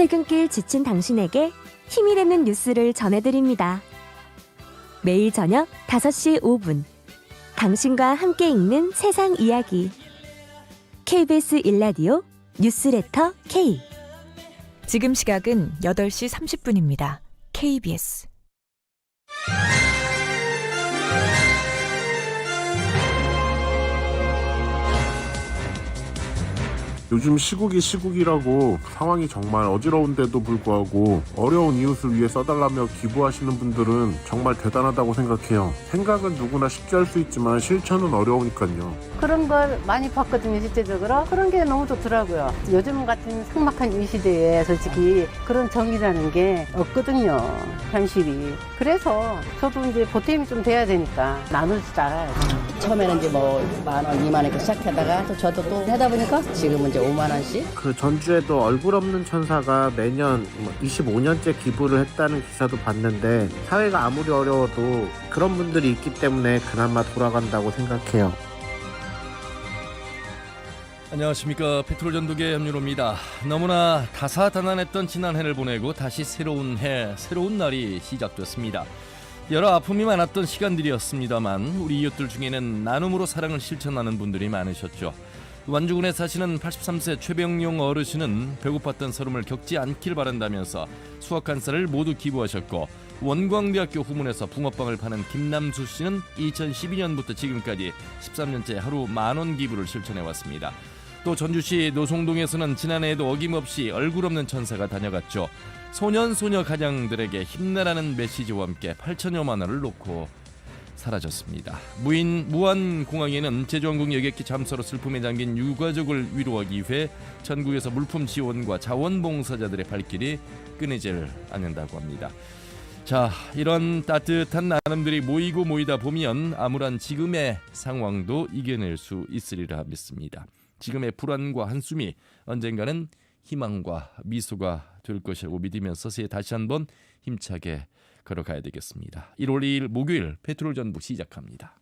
퇴근길 지친 당신에게 힘이 되는 뉴스를 전해드립니다. 매일 저녁 5시 5분 당신과 함께 읽는 세상 이야기 KBS 1라디오 뉴스레터 K. 지금 시각은 8시 30분입니다. KBS. 요즘 시국이 시국이라고 상황이 정말 어지러운데도 불구하고 어려운 이웃을 위해 써달라며 기부하시는 분들은 정말 대단하다고 생각해요. 생각은 누구나 쉽게 할 수 있지만 실천은 어려우니까요. 그런 걸 많이 봤거든요, 실제적으로. 그런 게 너무 좋더라고요. 요즘 같은 삭막한 이 시대에 솔직히 그런 정의라는 게 없거든요, 현실이. 그래서 저도 이제 보탬이 좀 돼야 되니까 나눌 줄 알아요. 처음에는 이제 뭐 10,000원, 20,000원 이렇게 시작하다가 또 저도 또 하다 보니까 지금은 이제 50,000원씩. 그 전주에도 얼굴 없는 천사가 매년 25년째 기부를 했다는 기사도 봤는데 사회가 아무리 어려워도 그런 분들이 있기 때문에 그나마 돌아간다고 생각해요. 안녕하십니까. 페트롤 전독의 염유로입니다. 너무나 다사다난했던 지난해를 보내고 다시 새로운 해, 새로운 날이 시작됐습니다. 여러 아픔이 많았던 시간들이었습니다만 우리 이웃들 중에는 나눔으로 사랑을 실천하는 분들이 많으셨죠. 완주군에 사시는 83세 최병용 어르신은 배고팠던 설움을 겪지 않길 바란다면서 수확 한 쌀을 모두 기부하셨고, 원광대학교 후문에서 붕어빵을 파는 김남수 씨는 2012년부터 지금까지 13년째 하루 10,000원 기부를 실천해왔습니다. 또 전주시 노송동에서는 지난해에도 어김없이 얼굴 없는 천사가 다녀갔죠. 소년 소녀 가장들에게 힘내라는 메시지와 함께 8천여만 원을 놓고 사라졌습니다. 무안공항에는 제주항공 여객기 참사로 슬픔에 잠긴 유가족을 위로하기 위해 전국에서 물품 지원과 자원봉사자들의 발길이 끊이질 않는다고 합니다. 자, 이런 따뜻한 나눔들이 모이고 모이다 보면 암울한 지금의 상황도 이겨낼 수 있으리라 믿습니다. 지금의 불안과 한숨이 언젠가는 희망과 미소가 될 것이라고 믿으면서 새해 다시 한번 힘차게 걸어가야 되겠습니다. 1월 2일 목요일 페트롤 전북 시작합니다.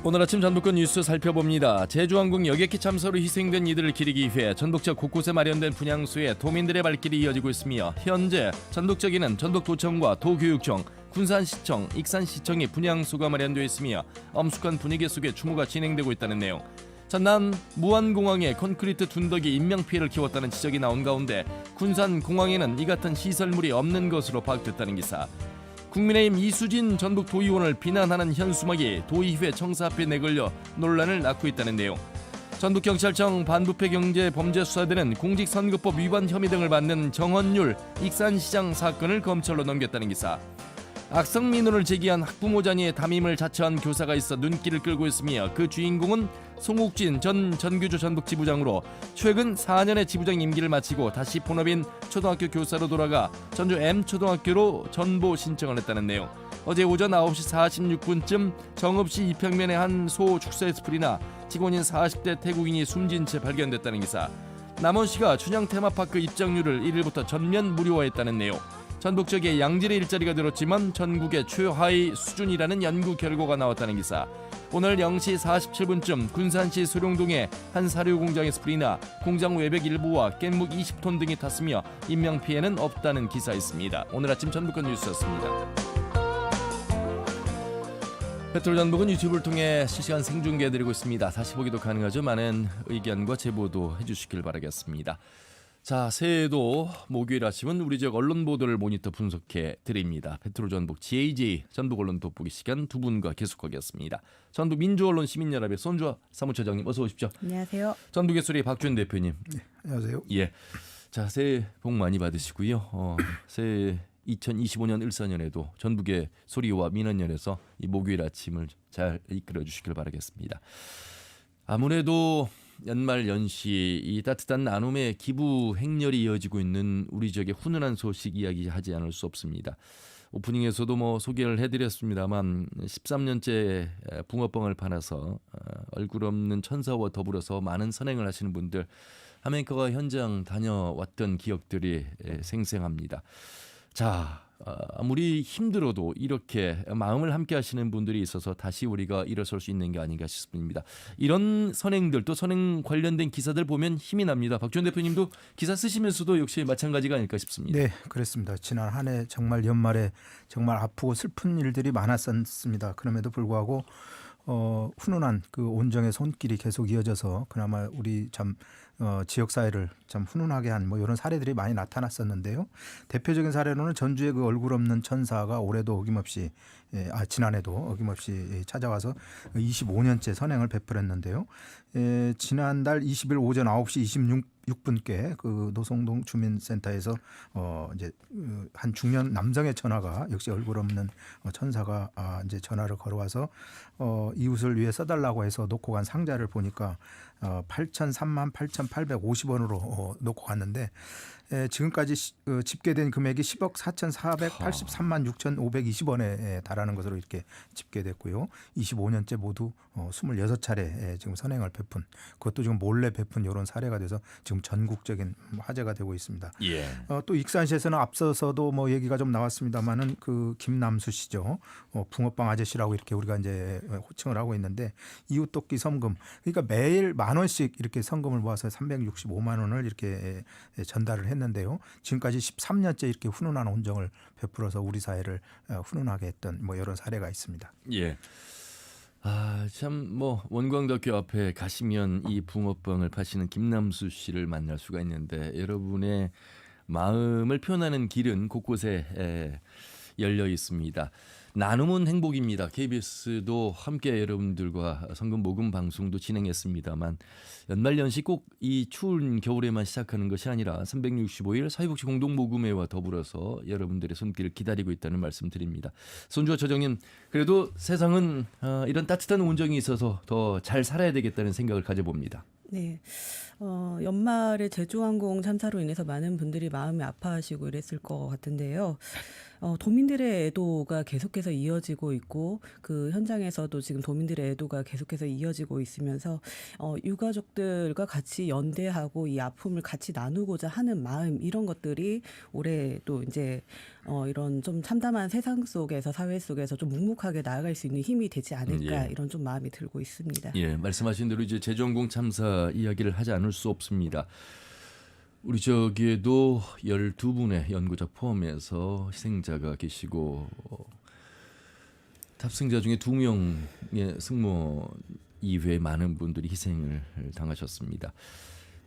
오늘 아침 전북권 뉴스 살펴봅니다. 제주항공 여객기 참사로 희생된 이들을 기리기 위해 전북 적 곳곳에 마련된 분향소에 도민들의 발길이 이어지고 있으며, 현재 전북 쪽에는 전북도청과 도교육청, 군산시청, 익산시청의 분향소가 마련되어 있으며 엄숙한 분위기 속에 추모가 진행되고 있다는 내용. 전남 무안공항에 콘크리트 둔덕이 인명피해를 키웠다는 지적이 나온 가운데 군산공항에는 이 같은 시설물이 없는 것으로 파악됐다는 기사. 국민의힘 이수진 전북도의원을 비난하는 현수막이 도의회 청사 앞에 내걸려 논란을 낳고 있다는 내용. 전북경찰청 반부패경제범죄수사대는 공직선거법 위반 혐의 등을 받는 정헌율 익산시장 사건을 검찰로 넘겼다는 기사. 악성 민원을 제기한 학부모 자녀의 담임을 자처한 교사가 있어 눈길을 끌고 있으며 그 주인공은 송욱진 전 전교조 전북지부장으로 최근 4년의 지부장 임기를 마치고 다시 본업인 초등학교 교사로 돌아가 전주 M초등학교로 전보 신청을 했다는 내용. 어제 오전 9시 46분쯤 정읍시 이평면의 한 소 축사에서 불이 나 직원인 40대 태국인이 숨진 채 발견됐다는 기사. 남원시가 춘향 테마파크 입장료를 1일부터 전면 무료화했다는 내용. 전북 지역의 양질의 일자리가 늘었지만 전국의 최하위 수준이라는 연구 결과가 나왔다는 기사. 오늘 0시 47분쯤 군산시 소룡동의 한 사료 공장에서 불이 나 공장 외벽 일부와 깻묵 20톤 등이 탔으며 인명피해는 없다는 기사 있습니다. 오늘 아침 전북권 뉴스였습니다. 페트롤 전북은 유튜브를 통해 실시간 생중계해드리고 있습니다. 다시 보기도 가능하죠. 많은 의견과 제보도 해주시길 바라겠습니다. 자, 새해에도 목요일 아침은 우리 지역 언론 보도를 모니터 분석해 드립니다. 페트롤 전북 JJ 전북 언론 돋보기 시간 두 분과 계속하겠습니다. 전북 민주언론 시민연합의 손주아 사무처장님 어서 오십시오. 안녕하세요. 전북의 소리 박준 대표님. 네, 안녕하세요. 예. 자, 새해 복 많이 받으시고요. 새해 2025년 을사년에도 전북의 소리와 민원연에서 이 목요일 아침을 잘 이끌어 주시길 바라겠습니다. 아무래도 연말 연시 이 따뜻한 나눔의 기부 행렬이 이어지고 있는 우리 지역의 훈훈한 소식 이야기하지 않을 수 없습니다. 오프닝에서도 소개를 해드렸습니다만 13년째 붕어빵을 팔아서 얼굴 없는 천사와 더불어서 많은 선행을 하시는 분들, 화면커가 현장 다녀왔던 기억들이 생생합니다. 자, 아무리 힘들어도 이렇게 마음을 함께 하시는 분들이 있어서 다시 우리가 일어설 수 있는 게 아닌가 싶습니다. 이런 선행들 또 선행 관련된 기사들 보면 힘이 납니다. 박지원 대표님도 기사 쓰시면서도 역시 마찬가지가 아닐까 싶습니다. 네, 그렇습니다. 지난 한 해 정말 연말에 정말 아프고 슬픈 일들이 많았습니다. 그럼에도 불구하고 훈훈한 그 온정의 손길이 계속 이어져서 그나마 우리 참 지역 사회를 참 훈훈하게 한 뭐 이런 사례들이 많이 나타났었는데요. 대표적인 사례로는 전주의 그 얼굴 없는 천사가 올해도 어김없이 지난해도 어김없이 찾아와서 25년째 선행을 베풀었는데요. 지난달 20일 오전 9시 26분께 그 노송동 주민센터에서 이제 한 중년 남성의 전화가 역시 얼굴 없는 천사가 이제 전화를 걸어와서 이웃을 위해 써달라고 해서 놓고 간 상자를 보니까 8,003만 8,850원으로 놓고 갔는데 지금까지 집계된 금액이 10억 4,483만 6,520원에 달하는 것으로 이렇게 집계됐고요. 25년째 모두 26차례 지금 선행을 베푼 그것도 지금 몰래 베푼 이런 사례가 돼서 지금 전국적인 화제가 되고 있습니다. 예. 또 익산시에서는 앞서서도 뭐 얘기가 좀 나왔습니다만은 그 김남수 씨죠. 붕어빵 아저씨라고 이렇게 우리가 이제 호칭을 하고 있는데 이웃 돕기 섬금 그러니까 매일 10,000원씩 이렇게 성금을 모아서 365만 원을 이렇게 전달을 했는데요. 지금까지 13년째 이렇게 훈훈한 온정을 베풀어서 우리 사회를 훈훈하게 했던 뭐 이런 사례가 있습니다. 예. 참 뭐 원광덕교 앞에 가시면 이 붕어빵을 파시는 김남수 씨를 만날 수가 있는데 여러분의 마음을 표현하는 길은 곳곳에 열려 있습니다. 나눔은 행복입니다. KBS도 함께 여러분들과 성금 모금 방송도 진행했습니다만 연말연시 꼭 이 추운 겨울에만 시작하는 것이 아니라 365일 사회복지 공동모금회와 더불어서 여러분들의 손길을 기다리고 있다는 말씀 드립니다. 손주와 처정님 그래도 세상은 이런 따뜻한 온정이 있어서 더 잘 살아야 되겠다는 생각을 가져봅니다. 네. 연말에 제주항공 참사로 인해서 많은 분들이 마음이 아파하시고 이랬을 것 같은데요. 도민들의 애도가 계속해서 이어지고 있고 그 현장에서도 지금 도민들의 애도가 계속해서 이어지고 있으면서 유가족들과 같이 연대하고 이 아픔을 같이 나누고자 하는 마음 이런 것들이 올해 또 이제 이런 좀 참담한 세상 속에서 사회 속에서 좀 묵묵하게 나아갈 수 있는 힘이 되지 않을까 예. 이런 좀 마음이 들고 있습니다. 예, 말씀하신 대로 이제 제주항공 참사 이야기를 하지 않을 수 없습니다. 우리 저기에도 12분의 연구자 포함해서 희생자가 계시고 탑승자 중에 2명의 승무원 이외에 많은 분들이 희생을 당하셨습니다.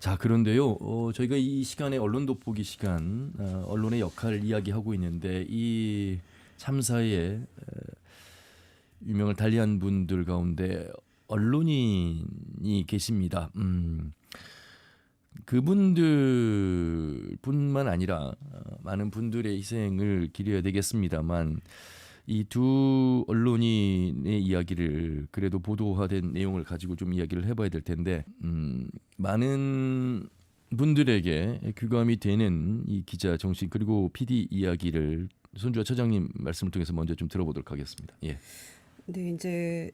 자, 그런데요. 저희가 이 시간에 언론 돋보기 시간 언론의 역할을 이야기하고 있는데 이 참사에 유명을 달리한 분들 가운데 언론인이 계십니다. 그분들뿐만 아니라 많은 분들의 희생을 기려야 되겠습니다만 이 두 언론인의 이야기를 그래도 보도화된 내용을 가지고 좀 이야기를 해봐야 될 텐데 많은 분들에게 귀감이 되는 이 기자 정신 그리고 PD 이야기를 손주아 처장님 말씀을 통해서 먼저 좀 들어보도록 하겠습니다. 예. 네, 이제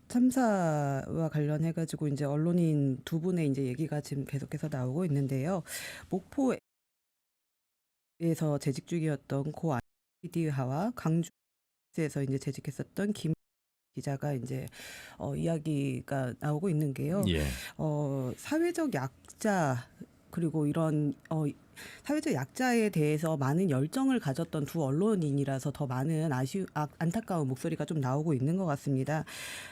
참사와 관련해가지고 이제 언론인 두 분의 이제 얘기가 지금 계속해서 나오고 있는데요. 목포에서 재직 중이었던 고 PD하와 광주에서 이제 재직했었던 김 기자가 이제 이야기가 나오고 있는 게요. 예. 사회적 약자 그리고 이런 사회적 약자에 대해서 많은 열정을 가졌던 두 언론인이라서 더 많은 안타까운 목소리가 좀 나오고 있는 것 같습니다.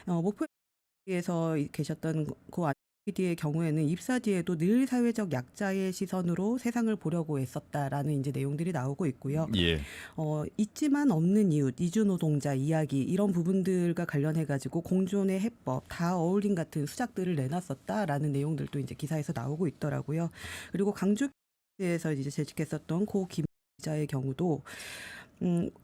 목포에서 계셨던 고 PD의 경우에는 입사 뒤에도 늘 사회적 약자의 시선으로 세상을 보려고 했었다라는 이제 내용들이 나오고 있고요. 예. 있지만 없는 이웃, 이주노동자 이야기 이런 부분들과 관련해 가지고 공존의 해법, 다 어울림 같은 수작들을 내놨었다라는 내용들도 이제 기사에서 나오고 있더라고요. 그리고 광주에서 이제 재직했었던 고 김 기자의 경우도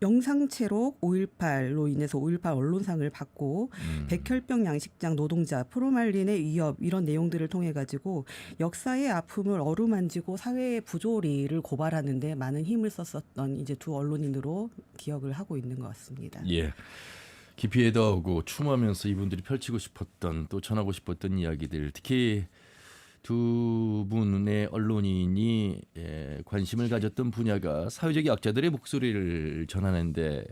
영상체록 5.18로 인해서 5.18 언론상을 받고 백혈병 양식장 노동자 프로말린의 위협 이런 내용들을 통해 가지고 역사의 아픔을 어루만지고 사회의 부조리를 고발하는 데 많은 힘을 썼었던 이제 두 언론인으로 기억을 하고 있는 것 같습니다. 예. 깊이 애도하고 추모하면서 이분들이 펼치고 싶었던 또 전하고 싶었던 이야기들 특히 두 분의 언론인이 관심을 가졌던 분야가 사회적 약자들의 목소리를 전하는 데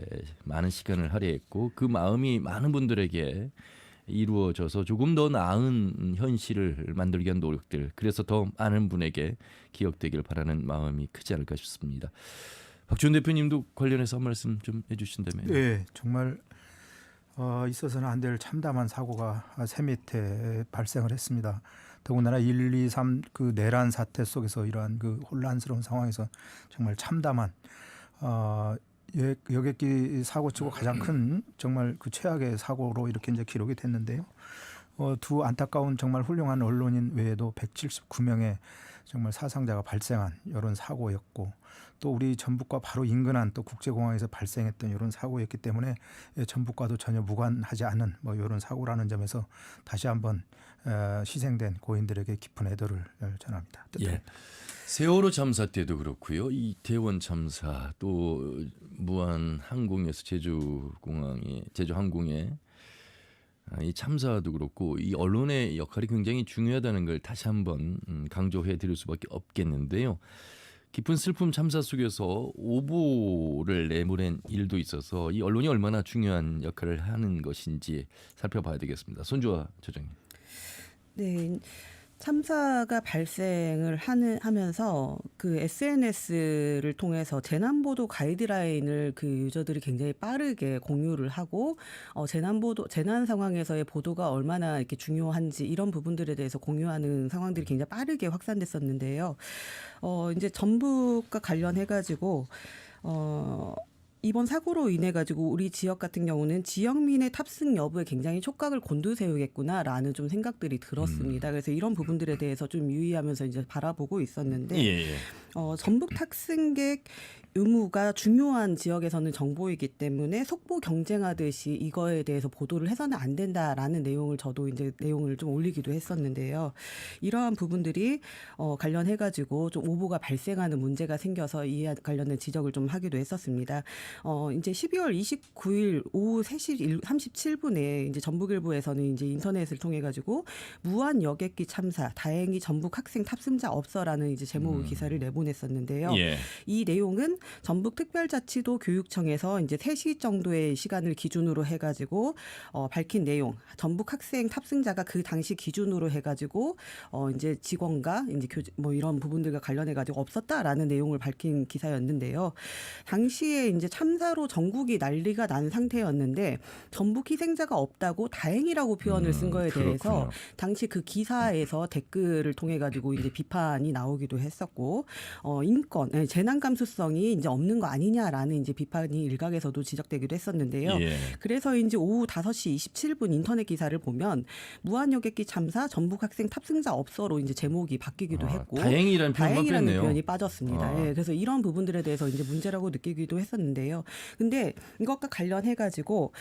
많은 시간을 할애했고 그 마음이 많은 분들에게 이루어져서 조금 더 나은 현실을 만들기 위한 노력들, 그래서 더 많은 분에게 기억되길 바라는 마음이 크지 않을까 싶습니다. 박지원 대표님도 관련해서 한 말씀 좀 해주신다면요. 네, 정말 있어서는 안 될 참담한 사고가 세미태 발생을 했습니다. 더군다나 1, 2, 3 그 내란 사태 속에서 이러한 그 혼란스러운 상황에서 정말 참담한 여객기 사고치고 가장 큰 정말 그 최악의 사고로 이렇게 이제 기록이 됐는데요. 두 안타까운 정말 훌륭한 언론인 외에도 179명의 정말 사상자가 발생한 이런 사고였고, 또 우리 전북과 바로 인근한 또 국제공항에서 발생했던 이런 사고였기 때문에 전북과도 전혀 무관하지 않은 뭐 이런 사고라는 점에서 다시 한번 희생된 고인들에게 깊은 애도를 전합니다. 예. 세월호 참사 때도 그렇고요. 이태원 참사, 또 무한 항공에서 제주 항공에 이 참사도 그렇고 이 언론의 역할이 굉장히 중요하다는 걸 다시 한번 강조해 드릴 수밖에 없겠는데요. 깊은 슬픔 참사 속에서 오보를 내보낸 일도 있어서 이 언론이 얼마나 중요한 역할을 하는 것인지 살펴봐야 되겠습니다. 손주아 처장님. 네. 참사가 발생을 하면서 그 SNS를 통해서 재난보도 가이드라인을 그 유저들이 굉장히 빠르게 공유를 하고 재난 상황에서의 보도가 얼마나 이렇게 중요한지 이런 부분들에 대해서 공유하는 상황들이 굉장히 빠르게 확산됐었는데요. 이제 전북과 관련해 가지고 이번 사고로 인해 가지고 우리 지역 같은 경우는 지역민의 탑승 여부에 굉장히 촉각을 곤두세우겠구나라는 좀 생각들이 들었습니다. 그래서 이런 부분들에 대해서 좀 유의하면서 이제 바라보고 있었는데 예. 전북 탑승객 의무가 중요한 지역에서는 정보이기 때문에 속보 경쟁하듯이 이거에 대해서 보도를 해서는 안 된다라는 내용을 저도 이제 내용을 좀 올리기도 했었는데요. 이러한 부분들이 관련해 가지고 좀 오보가 발생하는 문제가 생겨서 이에 관련된 지적을 좀 하기도 했었습니다. 이제 12월 29일 오후 3시 37분에 이제 전북일보에서는 이제 인터넷을 통해 가지고 무한 여객기 참사 다행히 전북 학생 탑승자 없어라는 이제 제목 기사를 내보냈었는데요. 예. 이 내용은 전북특별자치도 교육청에서 이제 3시 정도의 시간을 기준으로 해가지고 밝힌 내용, 전북 학생 탑승자가 그 당시 기준으로 해가지고 이제 직원과 이제 뭐 이런 부분들과 관련해가지고 없었다라는 내용을 밝힌 기사였는데요. 당시에 이제 참사로 전국이 난리가 난 상태였는데 전북 희생자가 없다고 다행이라고 표현을 쓴 거에 대해서 그렇군요. 당시 그 기사에서 댓글을 통해 가지고 이제 비판이 나오기도 했었고 인권, 재난 감수성이 이제 없는 거 아니냐라는 이제 비판이 일각에서도 지적되기도 했었는데요. 예. 그래서 이제 오후 5시 27분 인터넷 기사를 보면 무한여객기 참사 전북 학생 탑승자 없어로 이제 제목이 바뀌기도 했고 다행이라는 표현만 다행이라는 뺐네요. 표현이 빠졌습니다. 예, 그래서 이런 부분들에 대해서 이제 문제라고 느끼기도 했었는데요. 근데 이것과 관련해 가지고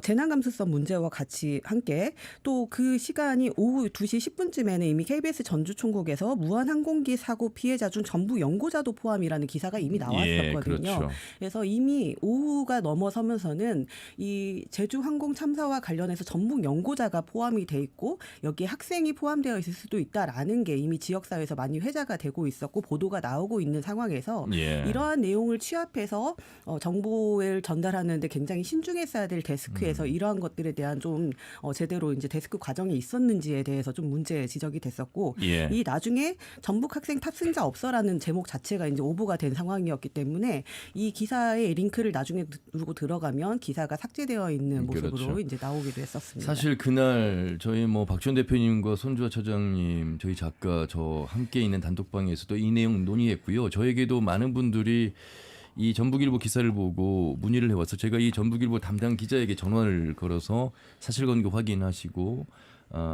재난 감수성 문제와 같이 함께 또 그 시간이 오후 2시 10분쯤에는 이미 KBS 전주총국에서 무한 항공기 사고 피해자 중 전북 연고자도 포함이라는 기사가 이미 나왔었거든요. 예, 그렇죠. 그래서 이미 오후가 넘어서면서는 이 제주 항공 참사와 관련해서 전북 연고자가 포함이 돼 있고 여기에 학생이 포함되어 있을 수도 있다라는 게 이미 지역사회에서 많이 회자가 되고 있었고 보도가 나오고 있는 상황에서 예. 이러한 내용을 취합해서 정보를 전달하는데 굉장히 신중했어야 될 데스크에서 이러한 것들에 대한 좀 제대로 이제 데스크 과정이 있었는지에 대해서 좀 문제 지적이 됐었고 예. 이 나중에 전북 학생 탑승자 없어라는 제목 자체가 이제 오보가 된 상황이었기 때문에 이 기사의 링크를 나중에 누르고 들어가면 기사가 삭제되어 있는 모습으로 그렇죠. 이제 나오기도 했었습니다. 사실 그날 저희 뭐 박지원 대표님과 손주아 처장님, 저희 작가 저 함께 있는 단톡방에서도 이 내용 논의했고요. 저에게도 많은 분들이 이 전북일보 기사를 보고 문의를 해와서 제가 이 전북일보 담당 기자에게 전화를 걸어서 사실관계 확인하시고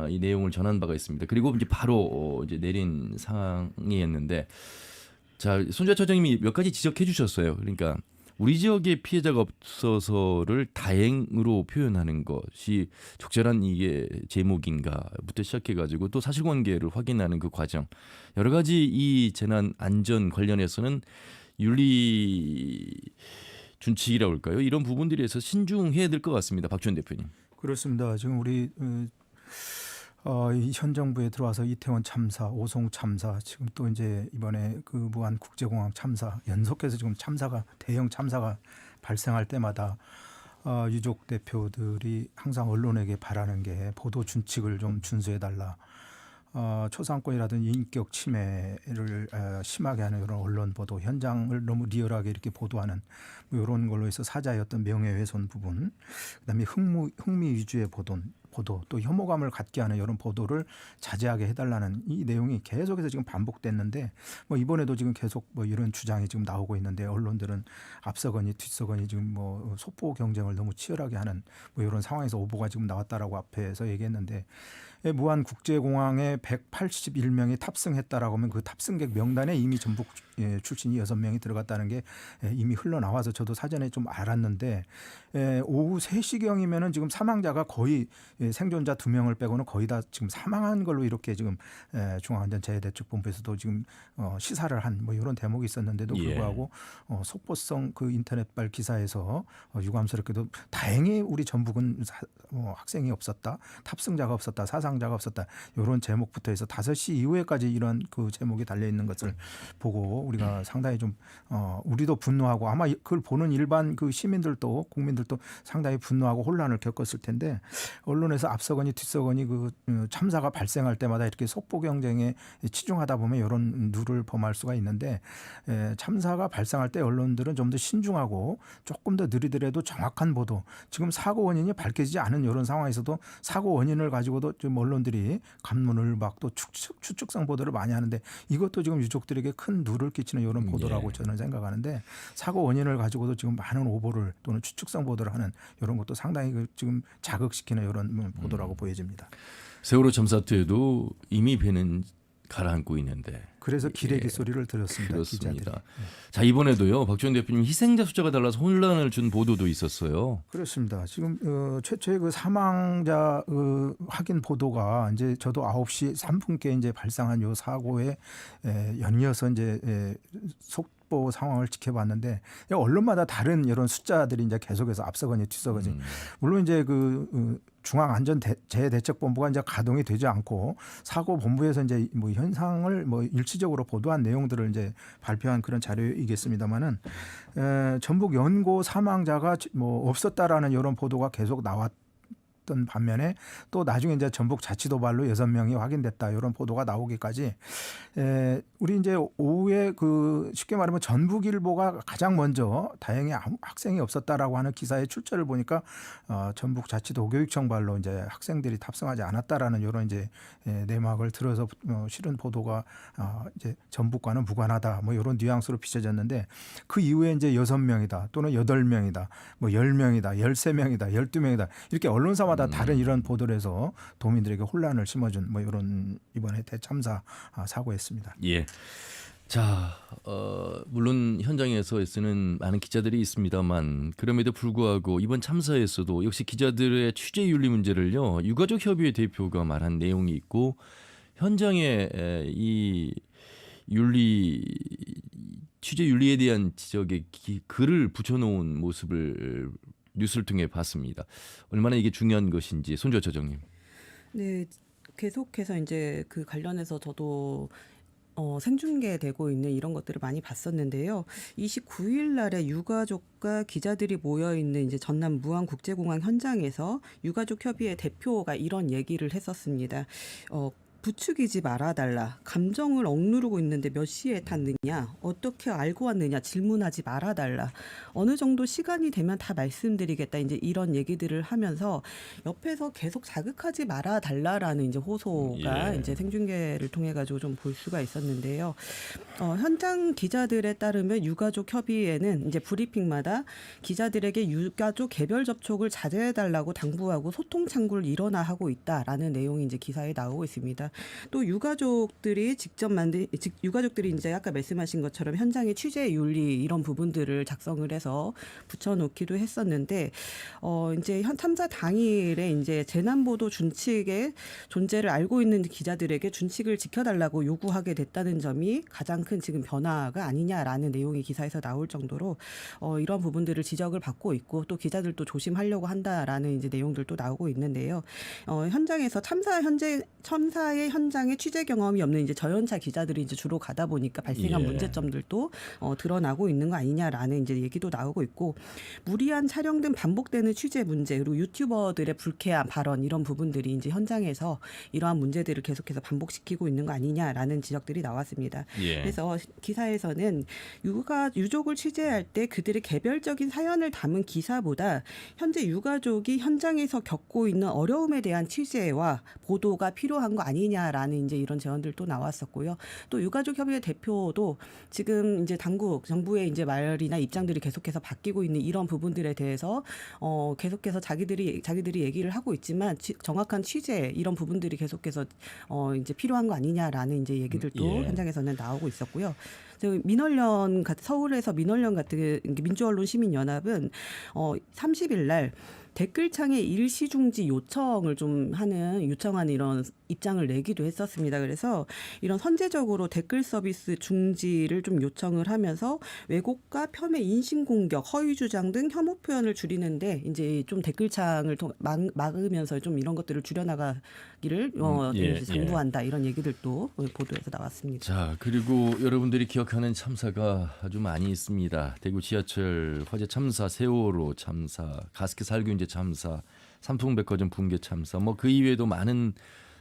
이 내용을 전한 바가 있습니다. 그리고 이제 바로 이제 내린 상황이었는데, 자, 손주아 처장님이 몇 가지 지적해 주셨어요. 그러니까 우리 지역에 피해자가 없어서를 다행으로 표현하는 것이 적절한 이게 제목인가부터 시작해가지고 또 사실관계를 확인하는 그 과정, 여러 가지 이 재난 안전 관련해서는 윤리 준칙이라고 할까요? 이런 부분들에서 신중해야 될 것 같습니다. 박지원 대표님. 그렇습니다. 지금 우리 이 현 정부에 들어와서 이태원 참사, 오송 참사, 지금 또 이제 이번에 그 무안 국제공항 참사 연속해서 지금 대형 참사가 발생할 때마다 유족 대표들이 항상 언론에게 바라는 게 보도 준칙을 좀 준수해 달라. 초상권이라든지 인격 침해를 심하게 하는 이런 언론 보도, 현장을 너무 리얼하게 이렇게 보도하는 뭐 이런 걸로 해서 사자의 어떤 명예훼손 부분, 그다음에 흥미 위주의 보도, 또 혐오감을 갖게 하는 이런 보도를 자제하게 해달라는 이 내용이 계속해서 지금 반복됐는데 뭐 이번에도 지금 계속 뭐 이런 주장이 지금 나오고 있는데 언론들은 앞서거니 뒤서거니 지금 뭐 소포 경쟁을 너무 치열하게 하는 뭐 이런 상황에서 오보가 지금 나왔다라고 앞에서 얘기했는데 무안 국제공항에 181명이 탑승했다라고 하면 그 탑승객 명단에 이미 전북 출신이 6명이 들어갔다는 게 이미 흘러나와서 저도 사전에 좀 알았는데 오후 3시경이면은 지금 사망자가 거의 생존자 2명을 빼고는 거의 다 지금 사망한 걸로 이렇게 지금 중앙안전재해대책본부에서도 지금 시사를 한 뭐 이런 대목이 있었는데도 불구하고 속보성 그 인터넷발 기사에서 유감스럽게도 다행히 우리 전북은 학생이 없었다, 탑승자가 없었다, 사상자가 없었다 이런 제목부터 해서 5시 이후에까지 이런 그 제목이 달려 있는 것을 보고 우리가 상당히 좀 우리도 분노하고 아마 그걸 보는 일반 그 시민들도 국민들도 상당히 분노하고 혼란을 겪었을 텐데 언론에서 앞서거니 뒤서거니 그 참사가 발생할 때마다 이렇게 속보 경쟁에 치중하다 보면 이런 누를 범할 수가 있는데 참사가 발생할 때 언론들은 좀 더 신중하고 조금 더 느리더라도 정확한 보도, 지금 사고 원인이 밝혀지지 않은 이런 상황에서도 사고 원인을 가지고도 지금 언론들이 감론을 막 또 추측성 보도를 많이 하는데 이것도 지금 유족들에게 큰 누를 끼치는 이런 보도라고 저는 생각하는데 사고 원인을 가지고도 지금 많은 오보를 또는 추측성 보도를 하는 이런 것도 상당히 지금 자극시키는 이런 보도라고 보여집니다. 세월호 참사 때도 이미 배는 가라앉고 있는데. 그래서 기레기 소리를 들었습니다. 그렇습니다. 기자들이. 자, 이번에도요. 박지원 대표님 희생자 숫자가 달라서 혼란을 준 보도도 있었어요. 그렇습니다. 지금 최초의 그 사망자 확인 보도가 이제 저도 9시 3분께 이제 발생한 요 사고에 연이어서 이제 속보 상황을 지켜봤는데 언론마다 다른 이런 숫자들이 이제 계속해서 앞서거니 뒤서거니 물론 이제 그 중앙안전재해대책본부가 이제 가동이 되지 않고 사고 본부에서 이제 뭐 현상을 뭐 일시적으로 보도한 내용들을 이제 발표한 그런 자료이겠습니다만은 전북 연고 사망자가 뭐 없었다라는 이런 보도가 계속 나왔던 반면에 또 나중에 이제 전북 자치도발로 6명이 확인됐다 이런 보도가 나오기까지 우리 이제 오후에 그 쉽게 말하면 전북일보가 가장 먼저 다행히 아무 학생이 없었다라고 하는 기사의 출처를 보니까 전북 자치도교육청발로 이제 학생들이 탑승하지 않았다라는 이런 이제 내막을 들어서 실은 보도가 이제 전북과는 무관하다 뭐 이런 뉘앙스로 비춰졌는데 그 이후에 이제 6명이다 또는 8명이다 뭐 10명이다 13명이다 12명이다 이렇게 언론사마다 다른 이런 보도를 해서 도민들에게 혼란을 심어준 뭐 이런 이번에 대참사 사고였습니다. 예. 자, 물론 현장에서 쓰는 많은 기자들이 있습니다만 그럼에도 불구하고 이번 참사에서도 역시 기자들의 취재 윤리 문제를요. 유가족 협의회 대표가 말한 내용이 있고 현장에 이 취재 윤리에 대한 지적에 글을 붙여놓은 모습을 뉴스를 통해 봤습니다. 얼마나 이게 중요한 것인지 손주아 처장님. 네, 계속해서 이제 그 관련해서 저도 생중계되고 있는 이런 것들을 많이 봤었는데요. 29일 날에 유가족과 기자들이 모여 있는 이제 전남 무안국제공항 현장에서 유가족 협의회 대표가 이런 얘기를 했었습니다. 부추기지 말아달라. 감정을 억누르고 있는데 몇 시에 탔느냐. 어떻게 알고 왔느냐. 질문하지 말아달라. 어느 정도 시간이 되면 다 말씀드리겠다. 이제 이런 얘기들을 하면서 옆에서 계속 자극하지 말아달라라는 이제 호소가 이제 생중계를 통해 가지고 좀 볼 수가 있었는데요. 현장 기자들에 따르면 유가족 협의회는 이제 브리핑마다 기자들에게 유가족 개별 접촉을 자제해달라고 당부하고 소통 창구를 일원화하고 있다라는 내용이 이제 기사에 나오고 있습니다. 또 유가족들이 유가족들이 이제 아까 말씀하신 것처럼 현장의 취재 윤리 이런 부분들을 작성을 해서 붙여놓기도 했었는데 이제 참사 당일에 이제 재난보도 준칙의 존재를 알고 있는 기자들에게 준칙을 지켜달라고 요구하게 됐다는 점이 가장 큰 지금 변화가 아니냐라는 내용이 기사에서 나올 정도로 이런 부분들을 지적을 받고 있고 또 기자들도 조심하려고 한다라는 이제 내용들도 나오고 있는데요. 현장에서 참사의 현장에 취재 경험이 없는 이제 저연차 기자들이 이제 주로 가다 보니까 발생한 예. 문제점들도 드러나고 있는 거 아니냐라는 이제 얘기도 나오고 있고 무리한 촬영 등 반복되는 취재 문제 그리고 유튜버들의 불쾌한 발언 이런 부분들이 이제 현장에서 이러한 문제들을 계속해서 반복시키고 있는 거 아니냐라는 지적들이 나왔습니다. 예. 그래서 기사에서는 유족을 취재할 때 그들의 개별적인 사연을 담은 기사보다 현재 유가족이 현장에서 겪고 있는 어려움에 대한 취재와 보도가 필요한 거 아니냐라는 이제 이런 제언들도 나왔었고요. 또 유가족협의회 대표도 지금 이제 정부의 이제 말이나 입장들이 계속해서 바뀌고 있는 이런 부분들에 대해서 계속해서 자기들이 얘기를 하고 있지만 정확한 취재 이런 부분들이 계속해서 이제 필요한 거 아니냐라는 이제 얘기들도 예. 현장에서는 나오고 있었고요. 서울에서 민원련 같은 민주언론 시민연합은 30일 날 댓글창에 일시중지 요청을 요청하는 이런 입장을 내기도 했었습니다. 그래서 이런 선제적으로 댓글 서비스 중지를 좀 요청을 하면서 왜곡과 폄훼, 인신공격, 허위 주장 등 혐오 표현을 줄이는데 이제 좀 댓글창을 막으면서 좀 이런 것들을 줄여나가기를 이제 당부한다 이런 얘기들도 보도에서 나왔습니다. 자, 그리고 여러분들이 기억하는 참사가 아주 많이 있습니다. 대구 지하철 화재 참사, 세월호 참사, 가습기 살균제 참사, 삼풍백화점 붕괴 참사, 뭐 그 이외에도 많은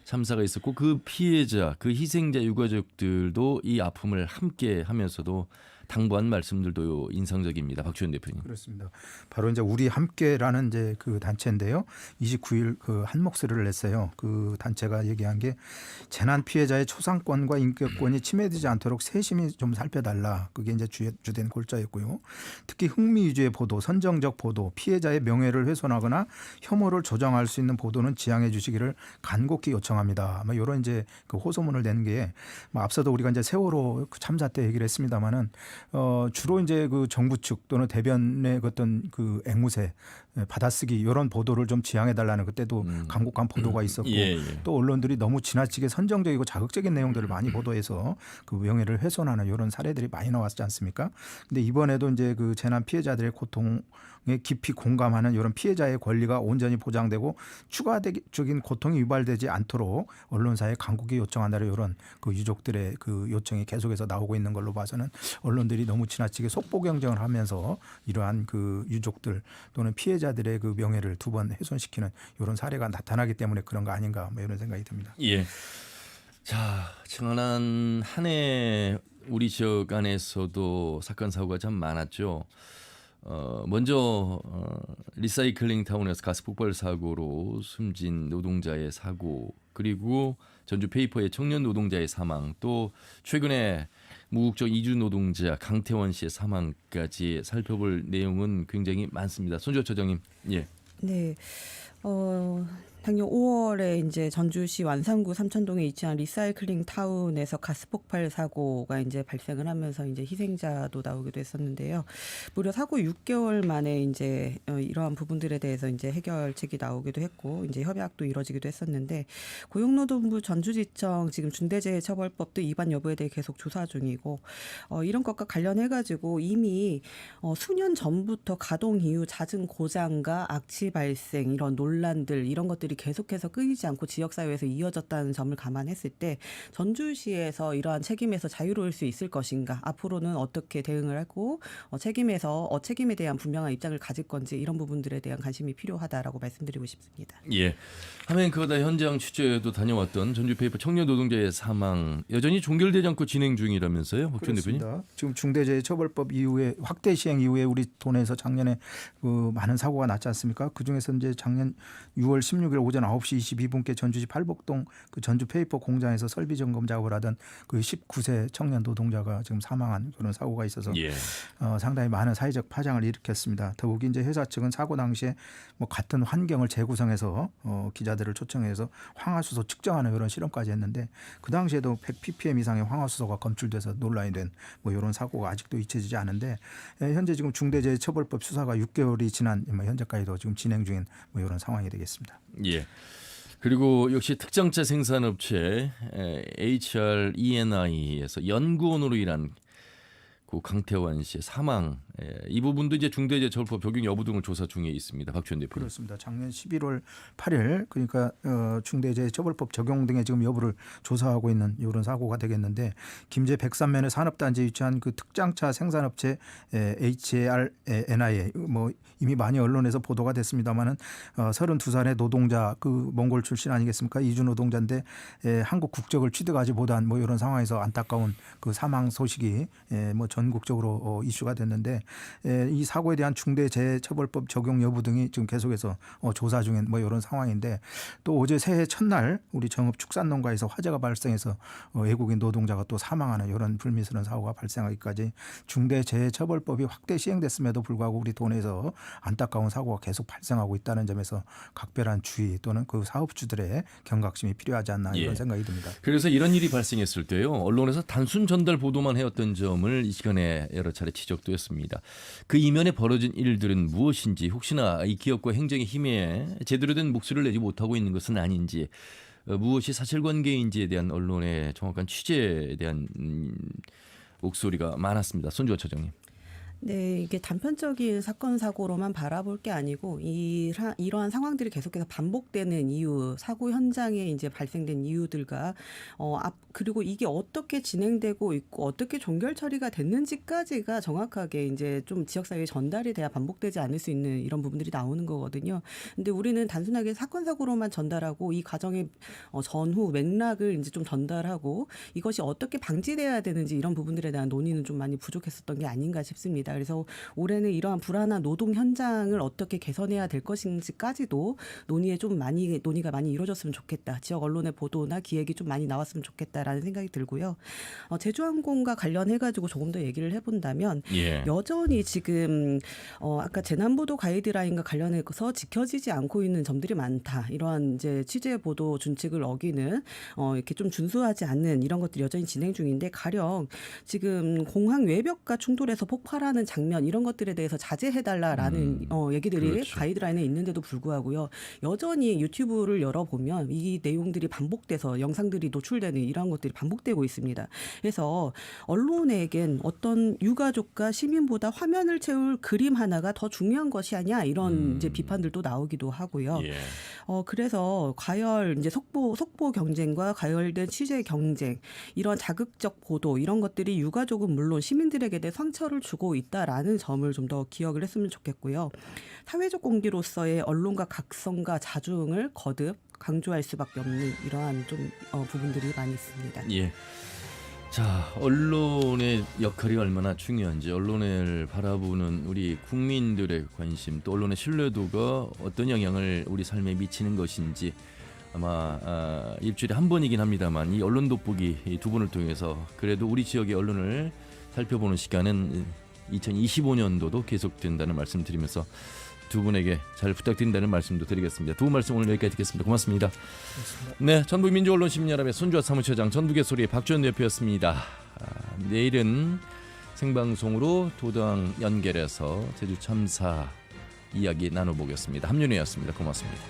참사가 있었고 그 피해자, 그 희생자 유가족들도 이 아픔을 함께 하면서도 당부한 말씀들도 인상적입니다. 박주현 대표님. 그렇습니다. 바로 이제 우리 함께라는 이제 그 단체인데요. 29일 그 한 목소리를 냈어요. 그 단체가 얘기한 게 재난 피해자의 초상권과 인격권이 침해되지 않도록 세심히 좀 살펴달라. 그게 이제 주된 골자였고요. 특히 흥미 위주의 보도, 선정적 보도, 피해자의 명예를 훼손하거나 혐오를 조장할 수 있는 보도는 지양해 주시기를 간곡히 요청합니다. 뭐 이런 이제 그 호소문을 낸 게 뭐 앞서도 우리가 이제 세월호 그 참사 때 얘기를 했습니다만은 주로 이제 그 정부 측 또는 대변의 어떤 그 앵무새 받아쓰기 이런 보도를 좀 지양해 달라는 그때도 간곡한 보도가 있었고 또 언론들이 너무 지나치게 선정적이고 자극적인 내용들을 많이 보도해서 그 명예를 훼손하는 이런 사례들이 많이 나왔지 않습니까? 근데 이번에도 이제 그 재난 피해자들의 고통에 깊이 공감하는 이런 피해자의 권리가 온전히 보장되고 추가적인 고통이 유발되지 않도록 언론사에 간곡히 요청한다는 이런 그 유족들의 그 요청이 계속해서 나오고 있는 걸로 봐서는 언론들이 너무 지나치게 속보 경쟁을 하면서 이러한 그 유족들 또는 피해자들의 그 명예를 두 번 훼손시키는 이런 사례가 나타나기 때문에 그런 거 아닌가 뭐 이런 생각이 듭니다. 예. 자, 지난 한 해 우리 지역 안에서도 사건 사고가 참 많았죠. 먼저 리사이클링 타운에서 가스 폭발 사고로 숨진 노동자의 사고, 그리고 전주 페이퍼의 청년 노동자의 사망, 또 최근에 무국적 이주 노동자 강태원 씨의 사망까지 살펴볼 내용은 굉장히 많습니다. 손주호 처장님. 예. 네. 작년 5월에 이제 전주시 완산구 삼천동에 위치한 리사이클링 타운에서 가스 폭발 사고가 이제 발생을 하면서 이제 희생자도 나오기도 했었는데요. 무려 사고 6개월 만에 이제 이러한 부분들에 대해서 이제 해결책이 나오기도 했고 이제 협약도 이루어지기도 했었는데 고용노동부 전주지청 지금 중대재해처벌법도 위반 여부에 대해 계속 조사 중이고 이런 것과 관련해 가지고 이미 수년 전부터 가동 이후 잦은 고장과 악취 발생 이런 논란들 이런 것들이 계속해서 끊이지 않고 지역사회에서 이어졌다는 점을 감안했을 때 전주시에서 이러한 책임에서 자유로울 수 있을 것인가, 앞으로는 어떻게 대응을 하고 책임에 대한 분명한 입장을 가질 건지 이런 부분들에 대한 관심이 필요하다라고 말씀드리고 싶습니다. 예. 하면 그거다 현장 취재도 다녀왔던 전주페이퍼 청년 노동자의 사망 여전히 종결되지 않고 진행 중이라면서요, 박준 대표님? 그렇습니다. 지금 중대재해처벌법 이후에 확대 시행 이후에 우리 도내에서 작년에 그 많은 사고가 났지 않습니까? 그 중에서 이제 작년 6월 16일 오전 9시 22분께 전주시 팔복동 그 전주 페이퍼 공장에서 설비 점검 작업을 하던 그 19세 청년 노동자가 지금 사망한 그런 사고가 있어서 예. 상당히 많은 사회적 파장을 일으켰습니다. 더욱이 이제 회사 측은 사고 당시에 뭐 같은 환경을 재구성해서 기자들을 초청해서 황화수소 측정하는 이런 실험까지 했는데 그 당시에도 100ppm 이상의 황화수소가 검출돼서 논란이 된 뭐 이런 사고가 아직도 잊혀지지 않은데 현재 지금 중대재해처벌법 수사가 6개월이 지난 현재까지도 지금 진행 중인 뭐 이런 상황이 되겠습니다. 예. 그리고 역시 특정차 생산업체 HRENI에서 연구원으로 일한 그 강태환 씨의 사망, 이 부분도 이제 중대재해처벌법 적용 여부 등을 조사 중에 있습니다. 박주현 대표님. 그렇습니다. 작년 11월 8일 그러니까 중대재해처벌법 적용 등의 지금 여부를 조사하고 있는 이런 사고가 되겠는데 김제 백산면의 산업단지에 위치한 그 특장차 생산업체 HRNI 뭐 이미 많이 언론에서 보도가 됐습니다만은 32살의 노동자 그 몽골 출신 아니겠습니까? 이주 노동자인데 한국 국적을 취득하지 못한 뭐 이런 상황에서 안타까운 그 사망 소식이 뭐 전국적으로 이슈가 됐는데 이 사고에 대한 중대재해처벌법 적용 여부 등이 지금 계속해서 조사 중인 뭐 이런 상황인데 또 어제 새해 첫날 우리 정읍 축산농가에서 화재가 발생해서 외국인 노동자가 또 사망하는 이런 불미스러운 사고가 발생하기까지 중대재해처벌법이 확대 시행됐음에도 불구하고 우리 도내에서 안타까운 사고가 계속 발생하고 있다는 점에서 각별한 주의 또는 그 사업주들의 경각심이 필요하지 않나 이런 생각이 듭니다. 그래서 이런 일이 발생했을 때요. 언론에서 단순 전달 보도만 해왔던 점을 이 시간에 여러 차례 지적도 했습니다. 그 이면에 벌어진 일들은 무엇인지 혹시나 이 기업과 행정의 힘에 제대로 된 목소리를 내지 못하고 있는 것은 아닌지 무엇이 사실관계인지에 대한 언론의 정확한 취재에 대한 목소리가 많았습니다. 손주호 처장님. 네, 이게 단편적인 사건 사고로만 바라볼 게 아니고 이러한 상황들이 계속해서 반복되는 이유, 사고 현장에 이제 발생된 이유들과 그리고 이게 어떻게 진행되고 있고 어떻게 종결 처리가 됐는지까지가 정확하게 이제 좀 지역사회에 전달이 돼야 반복되지 않을 수 있는 이런 부분들이 나오는 거거든요. 근데 우리는 단순하게 사건 사고로만 전달하고 이 과정의 전후 맥락을 이제 좀 전달하고 이것이 어떻게 방지돼야 되는지 이런 부분들에 대한 논의는 좀 많이 부족했었던 게 아닌가 싶습니다. 그래서 올해는 이러한 불안한 노동 현장을 어떻게 개선해야 될 것인지까지도 논의가 많이 이루어졌으면 좋겠다. 지역 언론의 보도나 기획이 좀 많이 나왔으면 좋겠다라는 생각이 들고요. 제주항공과 관련해가지고 조금 더 얘기를 해본다면 여전히 지금 아까 재난보도 가이드라인과 관련해서 지켜지지 않고 있는 점들이 많다. 이러한 이제 취재 보도 준칙을 어기는 이렇게 좀 준수하지 않는 이런 것들이 여전히 진행 중인데 가령 지금 공항 외벽과 충돌해서 폭발하는 장면 이런 것들에 대해서 자제해달라라는 얘기들이 그렇죠. 가이드라인에 있는데도 불구하고요. 여전히 유튜브를 열어보면 이 내용들이 반복돼서 영상들이 노출되는 이러한 것들이 반복되고 있습니다. 그래서 언론에겐 어떤 유가족과 시민보다 화면을 채울 그림 하나가 더 중요한 것이 아니야 이런 이제 비판들도 나오기도 하고요. 그래서 과열 이제 속보 경쟁과 과열된 취재 경쟁 이런 자극적 보도 이런 것들이 유가족은 물론 시민들에게 대 상처를 주고 있다라는 점을 좀 더 기억을 했으면 좋겠고요. 사회적 공기로서의 언론과 각성과 자중을 거듭 강조할 수밖에 없는 이러한 좀 부분들이 많이 있습니다. 예. 자, 언론의 역할이 얼마나 중요한지 언론을 바라보는 우리 국민들의 관심 또 언론의 신뢰도가 어떤 영향을 우리 삶에 미치는 것인지 아마 일주일에 한 번이긴 합니다만 이 언론 돋보기 이 두 번을 통해서 그래도 우리 지역의 언론을 살펴보는 시간은 2025년도도 계속된다는 말씀 드리면서 두 분에게 잘 부탁드린다는 말씀도 드리겠습니다. 두 분 말씀 오늘 여기까지 듣겠습니다. 고맙습니다. 네, 전북민주언론시민연합의 손주호 사무처장, 전북의 소리의 박주현 대표였습니다. 내일은 생방송으로 도당 연결해서 제주 참사 이야기 나눠보겠습니다. 함윤혜였습니다. 고맙습니다.